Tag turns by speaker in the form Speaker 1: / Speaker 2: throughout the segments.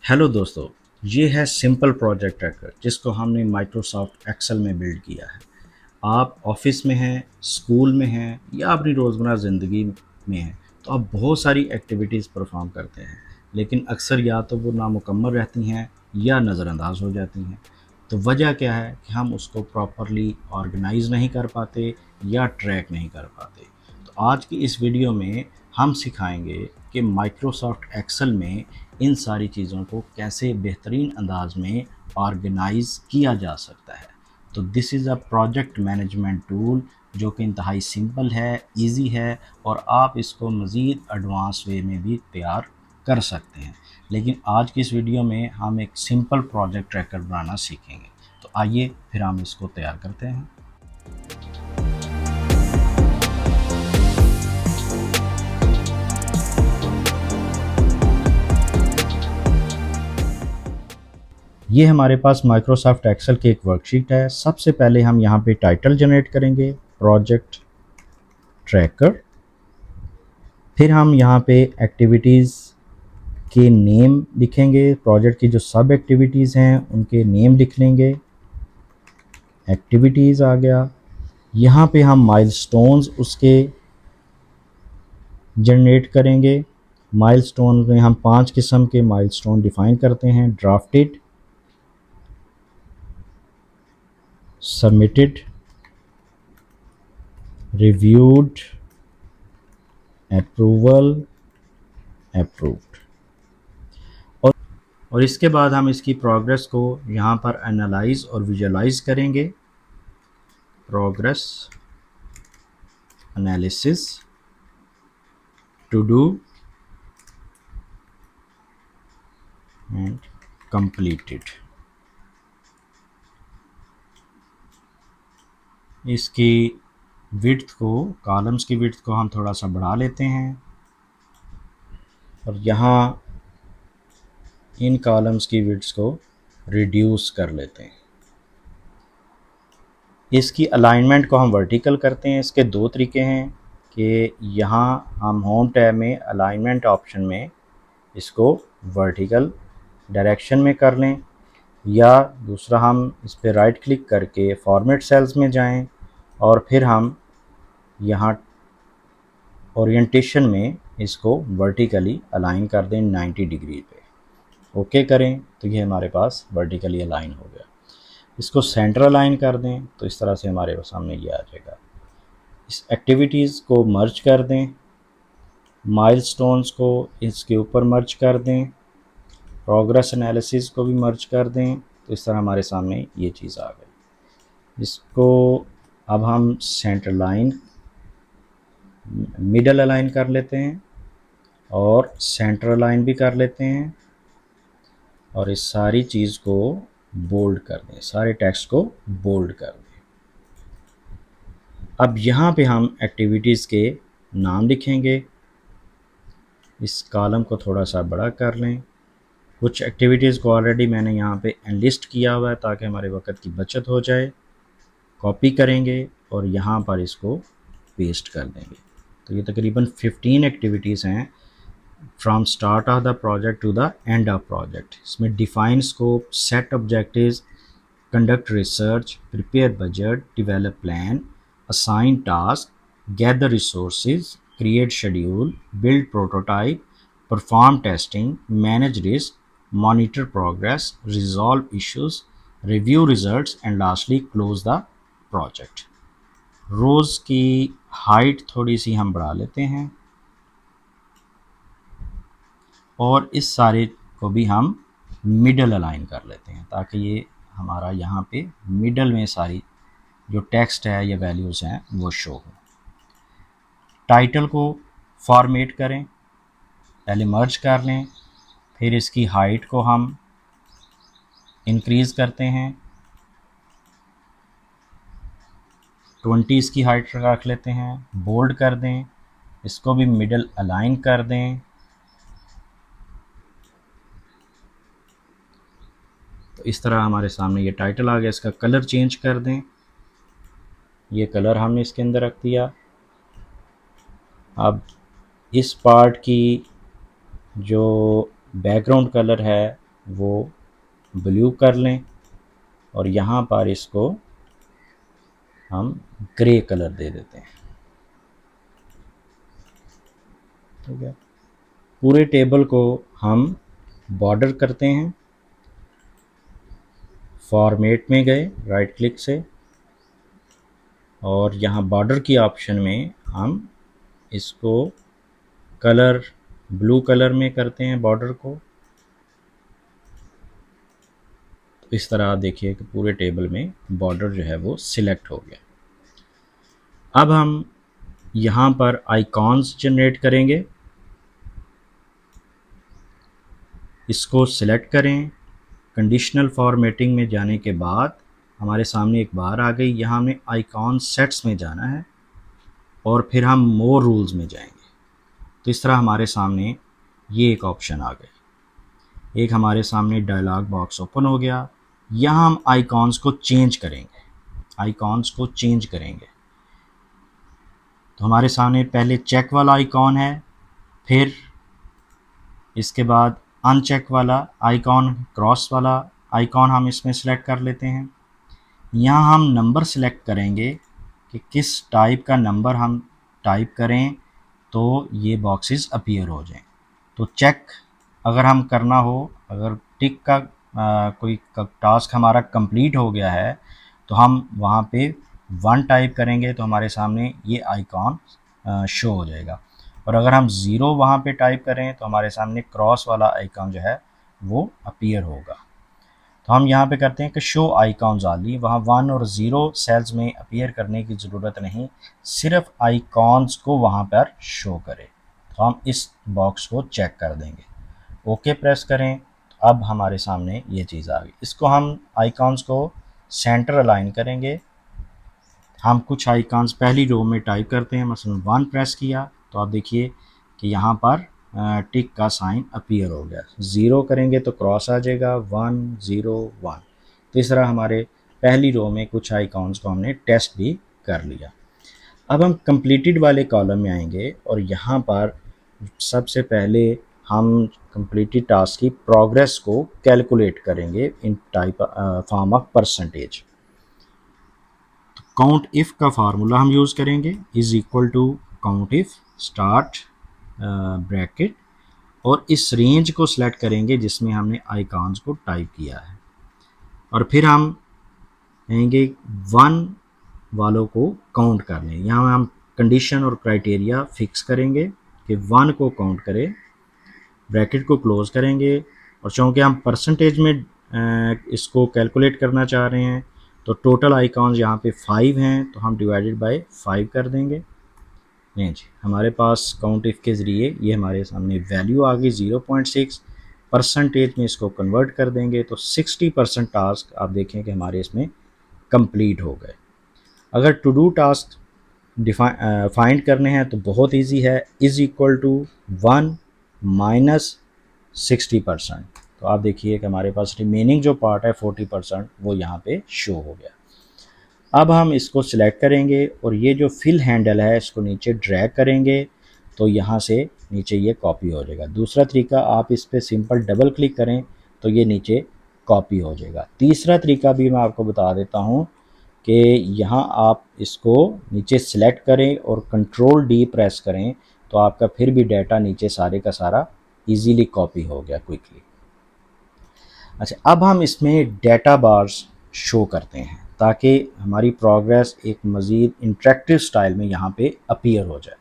Speaker 1: Hello दोस्तों, ये है सिंपल प्रोजेक्ट ट्रैकर जिसको हमने माइक्रोसॉफ्ट एक्सेल में बिल्ड किया है। आप ऑफिस में हैं, स्कूल में हैं या अपनी रोज़मर्रा ज़िंदगी में हैं, तो आप बहुत सारी एक्टिविटीज़ परफॉर्म करते हैं, लेकिन अक्सर या तो वो नामुकम्मल रहती हैं या नज़रअंदाज हो जाती हैं। तो वजह क्या है कि हम उसको प्रॉपरली ऑर्गेनाइज नहीं कर पाते या ट्रैक नहीं कर पाते। तो आज की इस वीडियो में हम सिखाएंगे कि माइक्रोसॉफ्ट एक्सेल में इन सारी चीज़ों को कैसे बेहतरीन अंदाज में ऑर्गेनाइज किया जा सकता है। तो this is a project management tool जो कि इंतहाई सिंपल है, इजी है और आप इसको मज़ीद एडवांस वे में भी तैयार कर सकते हैं। लेकिन आज की इस वीडियो में हम एक सिंपल प्रोजेक्ट ट्रैकर बनाना सीखेंगे। तो आइए फिर हम इसको तैयार करते हैं। ये हमारे पास माइक्रोसॉफ्ट एक्सेल की एक वर्कशीट है। सबसे पहले हम यहाँ पे टाइटल जनरेट करेंगे, प्रोजेक्ट ट्रैकर। फिर हम यहाँ पे एक्टिविटीज़ के नेम लिखेंगे, प्रोजेक्ट की जो सब एक्टिविटीज़ हैं उनके नेम लिख लेंगे। एक्टिविटीज़ आ गया। यहाँ पे हम माइलस्टोन्स उसके जनरेट करेंगे। माइलस्टोन में हम 5 किस्म के माइलस्टोन डिफाइन करते हैं: drafted, submitted, reviewed, approval, approved. और इसके बाद हम इसकी प्रोग्रेस को यहाँ पर एनालाइज और विजुअलाइज करेंगे। Progress analysis, to do and completed. इसकी विड्थ को, कॉलम्स की विड्थ को हम थोड़ा सा बढ़ा लेते हैं और यहाँ इन कॉलम्स की विड्थ को रिड्यूस कर लेते हैं। इसकी अलाइनमेंट को हम वर्टिकल करते हैं। इसके दो तरीके हैं कि यहाँ हम होम टैब में अलाइनमेंट ऑप्शन में इसको वर्टिकल डायरेक्शन में कर लें, या दूसरा हम इस पर राइट क्लिक करके फॉर्मेट सेल्स में जाएं और फिर हम यहाँ ओरिएंटेशन में इसको वर्टिकली अलाइन कर दें 90 डिग्री पे। ओके करें तो ये हमारे पास वर्टिकली अलाइन हो गया। इसको सेंटर अलाइन कर दें तो इस तरह से हमारे सामने ये आ जाएगा। इस एक्टिविटीज़ को मर्ज कर दें, माइलस्टोन्स को इसके ऊपर मर्ज कर दें, प्रोग्रेस एनालिसिस को भी मर्ज कर दें, तो इस तरह हमारे सामने ये चीज़ आ गई। इसको अब हम सेंटर लाइन, मिडल अलाइन कर लेते हैं और सेंटर अलाइन भी कर लेते हैं और इस सारी चीज़ को बोल्ड कर दें, सारे टेक्स्ट को बोल्ड कर दें। अब यहाँ पे हम एक्टिविटीज़ के नाम लिखेंगे। इस कॉलम को थोड़ा सा बड़ा कर लें। कुछ एक्टिविटीज़ को ऑलरेडी मैंने यहाँ पे एनलिस्ट किया हुआ है ताकि हमारे वक्त की बचत हो जाए। कॉपी करेंगे और यहाँ पर इसको पेस्ट कर देंगे। तो ये तकरीबन 15 एक्टिविटीज़ हैं from start of the project to the end of project. इसमें define scope, set objectives, conduct research, prepare budget, develop plan, assign task, gather resources, create schedule, build prototype, perform testing, manage risk, monitor progress, resolve issues, review results, and lastly close the project. रोज़ की height थोड़ी सी हम बढ़ा लेते हैं और इस सारे को भी हम मिडल अलाइन कर लेते हैं ताकि ये हमारा यहाँ पे मिडल में सारी जो टेक्स्ट है या वैल्यूज़ हैं वो शो हो। टाइटल को फॉर्मेट करें, पहले मर्ज कर लें, फिर इसकी हाइट को हम इंक्रीज़ करते हैं, 20 इसकी हाइट रख लेते हैं, बोल्ड कर दें, इसको भी मिडल अलाइन कर दें। तो इस तरह हमारे सामने ये टाइटल आ गया। इसका कलर चेंज कर दें, ये कलर हमने इसके अंदर रख दिया। अब इस पार्ट की जो बैकग्राउंड कलर है वो ब्लू कर लें और यहाँ पर इसको हम ग्रे कलर दे देते हैं। ठीक है, पूरे टेबल को हम बॉर्डर करते हैं। फॉर्मेट में गए राइट क्लिक से और यहाँ बॉर्डर की ऑप्शन में हम इसको कलर ब्लू कलर में करते हैं बॉर्डर को। तो इस तरह आप देखिए कि पूरे टेबल में बॉर्डर जो है वो सिलेक्ट हो गया। अब हम यहाँ पर आइकॉन्स जनरेट करेंगे। इसको सिलेक्ट करें। कंडीशनल फॉर्मेटिंग में जाने के बाद हमारे सामने एक बार आ गई। यहाँ हमें आइकॉन सेट्स में जाना है और फिर हम मोर रूल्स में जाएंगे। तो इस तरह हमारे सामने ये एक ऑप्शन आ गई। एक हमारे सामने डायलॉग बॉक्स ओपन हो गया। यहाँ हम आइकॉन्स को चेंज करेंगे। आइकॉन्स को चेंज करेंगे तो हमारे सामने पहले चेक वाला आइकॉन है, फिर इसके बाद अनचेक वाला आइकॉन, क्रॉस वाला आइकॉन हम इसमें सेलेक्ट कर लेते हैं। यहाँ हम नंबर सेलेक्ट करेंगे कि किस टाइप का नंबर हम टाइप करें तो ये बॉक्सेस अपीयर हो जाएं। तो चेक अगर हम करना हो, अगर टिक का कोई टास्क हमारा कंप्लीट हो गया है तो हम वहाँ पे 1 टाइप करेंगे तो हमारे सामने ये आइकॉन शो हो जाएगा। और अगर हम 0 वहाँ पे टाइप करें तो हमारे सामने क्रॉस वाला आइकॉन जो है वो अपीयर होगा। तो हम यहाँ पे करते हैं कि शो आइकॉन्स ऑनली, वहाँ 1 और 0 सेल्स में अपीयर करने की ज़रूरत नहीं, सिर्फ आइकॉन्स को वहाँ पर शो करे। तो हम इस बॉक्स को चेक कर देंगे, ओके प्रेस करें। तो अब हमारे सामने ये चीज़ आ गई। इसको हम आइकॉन्स को सेंटर अलाइन करेंगे। हम कुछ आइकॉन्स पहली रो में टाइप करते हैं, मसलन 1 प्रेस किया तो आप देखिए कि यहाँ पर टिक का साइन अपीयर हो गया। 0 करेंगे तो क्रॉस आ जाएगा, 1 0 1। तो इस तरह हमारे पहली रो में कुछ आइकॉन्स को हमने टेस्ट भी कर लिया। अब हम कंप्लीटेड वाले कॉलम में आएंगे और यहाँ पर सबसे पहले हम कंप्लीटेड टास्क की प्रोग्रेस को कैलकुलेट करेंगे in type form of percentage. Count if का फार्मूला हम यूज़ करेंगे, is equal to count if start bracket और इस रेंज को सिलेक्ट करेंगे जिसमें हमने आइकॉन्स को टाइप किया है। और फिर हम कहेंगे 1 वालों को काउंट कर लें। यहाँ हम कंडीशन और क्राइटेरिया फिक्स करेंगे कि 1 को काउंट करें, ब्रैकेट को क्लोज करेंगे। और चूँकि हम परसेंटेज में इसको कैलकुलेट करना चाह रहे हैं तो टोटल आइकॉन्स यहाँ पे 5 हैं तो हम डिवाइडेड बाय 5 कर देंगे। नहीं जी, हमारे पास काउंट इफ के ज़रिए ये हमारे सामने वैल्यू आ गई 0.6। परसेंटेज में इसको कन्वर्ट कर देंगे तो 60% टास्क आप देखें कि हमारे इसमें कंप्लीट हो गए। अगर टू डू टास्क फाइंड करने हैं तो बहुत इजी है, इज़ इक्वल टू 1 माइनस 60%। तो आप देखिए कि हमारे पास रिमेनिंग जो पार्ट है 40% वो यहाँ पे शो हो गया। अब हम इसको सिलेक्ट करेंगे और ये जो फिल हैंडल है इसको नीचे ड्रैग करेंगे तो यहाँ से नीचे ये कॉपी हो जाएगा। दूसरा तरीका, आप इस पर सिंपल डबल क्लिक करें तो ये नीचे कॉपी हो जाएगा। तीसरा तरीका भी मैं आपको बता देता हूँ कि यहाँ आप इसको नीचे सिलेक्ट करें और कंट्रोल डी प्रेस करें तो आपका फिर भी डाटा नीचे सारे का सारा इजीली कॉपी हो गया क्विकली। अच्छा, अब हम इसमें डाटा बार्स शो करते हैं ताकि हमारी प्रोग्रेस एक मज़ीद इंटरेक्टिव स्टाइल में यहाँ पे अपीयर हो जाए।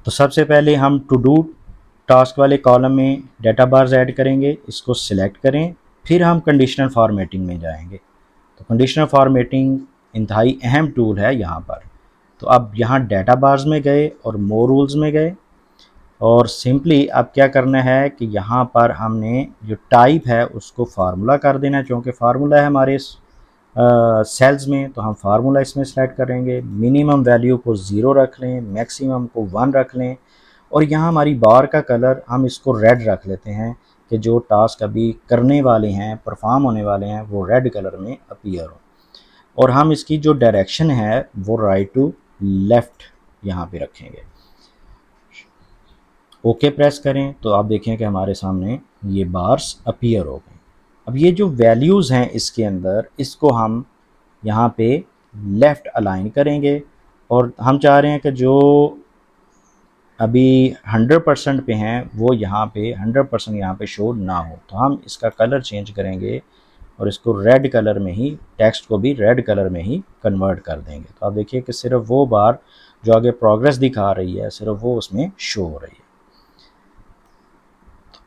Speaker 1: तो सबसे पहले हम टू डू टास्क वाले कॉलम में डाटा बार्स ऐड करेंगे, इसको सिलेक्ट करें, फिर हम कंडीशनल फॉर्मेटिंग में जाएंगे। तो कंडीशनल फॉर्मेटिंग इंतहाई अहम टूल है यहाँ पर। तो अब यहाँ डाटा बार्स में गए और मोर रूल्स में गए और सिंपली अब क्या करना है कि यहाँ पर हमने जो टाइप है उसको फार्मूला कर देना है। क्योंकि फार्मूला है हमारे सेल्स में तो हम फार्मूला इसमें सेलेक्ट करेंगे। मिनिमम वैल्यू को 0 रख लें, मैक्सिमम को 1 रख लें और यहाँ हमारी बार का कलर हम इसको रेड रख लेते हैं कि जो टास्क अभी करने वाले हैं, परफॉर्म होने वाले हैं, वो रेड कलर में अपीयर हो। और हम इसकी जो डायरेक्शन है वो राइट टू लेफ़्ट यहाँ पे रखेंगे। ओके प्रेस करें तो आप देखें कि हमारे सामने ये बार्स अपीयर हो गए। अब ये जो वैल्यूज़ हैं इसके अंदर, इसको हम यहाँ पे लेफ़्ट अलाइन करेंगे, और हम चाह रहे हैं कि जो अभी 100% पे हैं वो यहाँ पे 100% यहाँ पे शो ना हो, तो हम इसका कलर चेंज करेंगे और इसको रेड कलर में ही, टेक्स्ट को भी रेड कलर में ही कन्वर्ट कर देंगे। तो आप देखिए कि सिर्फ वो बार जो आगे प्रोग्रेस दिखा रही है सिर्फ वो उसमें शो हो रही है।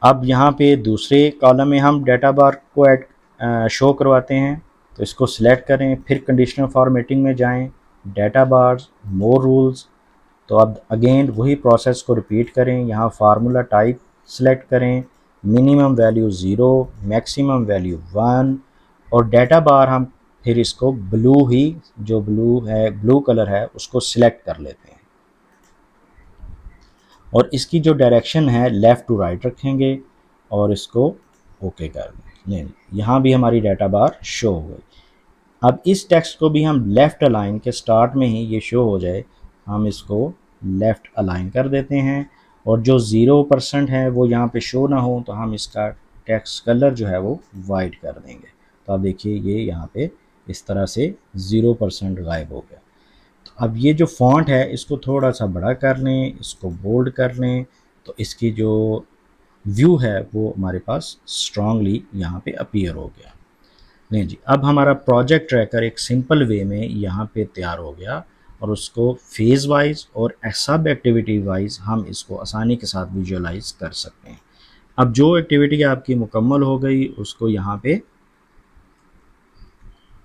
Speaker 1: अब यहाँ पे दूसरे कॉलम में हम डाटा बार को ऐड शो करवाते हैं, तो इसको सिलेक्ट करें, फिर कंडीशनल फॉर्मेटिंग में जाएं, डाटा बार्स, मोर रूल्स। तो अब अगेन वही प्रोसेस को रिपीट करें, यहाँ फार्मूला टाइप सेलेक्ट करें, मिनिमम वैल्यू 0, मैक्सिमम वैल्यू 1, और डाटा बार हम फिर इसको ब्लू ही, जो ब्लू है, ब्लू कलर है, उसको सिलेक्ट कर लेते हैं, और इसकी जो डायरेक्शन है लेफ़्ट टू राइट रखेंगे और इसको ओके कर दें। नहीं, यहाँ भी हमारी डाटा बार शो हो गई। अब इस टेक्स्ट को भी हम लेफ़्ट अलाइन के स्टार्ट में ही ये शो हो जाए, हम इसको लेफ़्ट अलाइन कर देते हैं, और जो 0% है वो यहाँ पे शो ना हो तो हम इसका टेक्स्ट कलर जो है वो वाइट कर देंगे। तो आप देखिए ये यहाँ पे इस तरह से 0% गायब हो गया। तो अब ये जो फ़ॉन्ट है इसको थोड़ा सा बड़ा कर लें, इसको बोल्ड कर लें, तो इसकी जो व्यू है वो हमारे पास स्ट्रांगली यहाँ पे अपीयर हो गया। नहीं जी, अब हमारा प्रोजेक्ट ट्रैकर एक सिंपल वे में यहाँ पे तैयार हो गया, और उसको फेज़ वाइज और सब एक्टिविटी वाइज हम इसको आसानी के साथ विजुअलाइज कर सकते हैं। अब जो एक्टिविटी आपकी मुकम्मल हो गई उसको यहाँ पे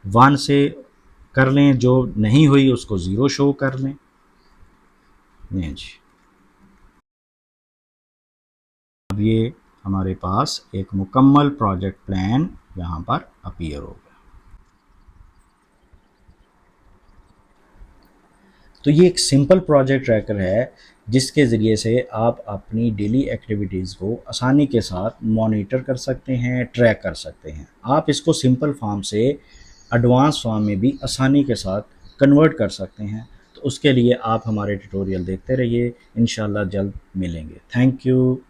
Speaker 1: 1 से कर लें, जो नहीं हुई उसको 0 शो कर लें। नहीं जी, अब ये हमारे पास एक मुकम्मल प्रोजेक्ट प्लान यहाँ पर अपीयर हो गया। तो ये एक सिंपल प्रोजेक्ट ट्रैकर है जिसके ज़रिए से आप अपनी डेली एक्टिविटीज़ को आसानी के साथ मॉनिटर कर सकते हैं, ट्रैक कर सकते हैं। आप इसको सिंपल फॉर्म से एडवांस फॉर्म में भी आसानी के साथ कन्वर्ट कर सकते हैं। तो उसके लिए आप हमारे ट्यूटोरियल देखते रहिए, इंशाल्लाह जल्द मिलेंगे। Thank you.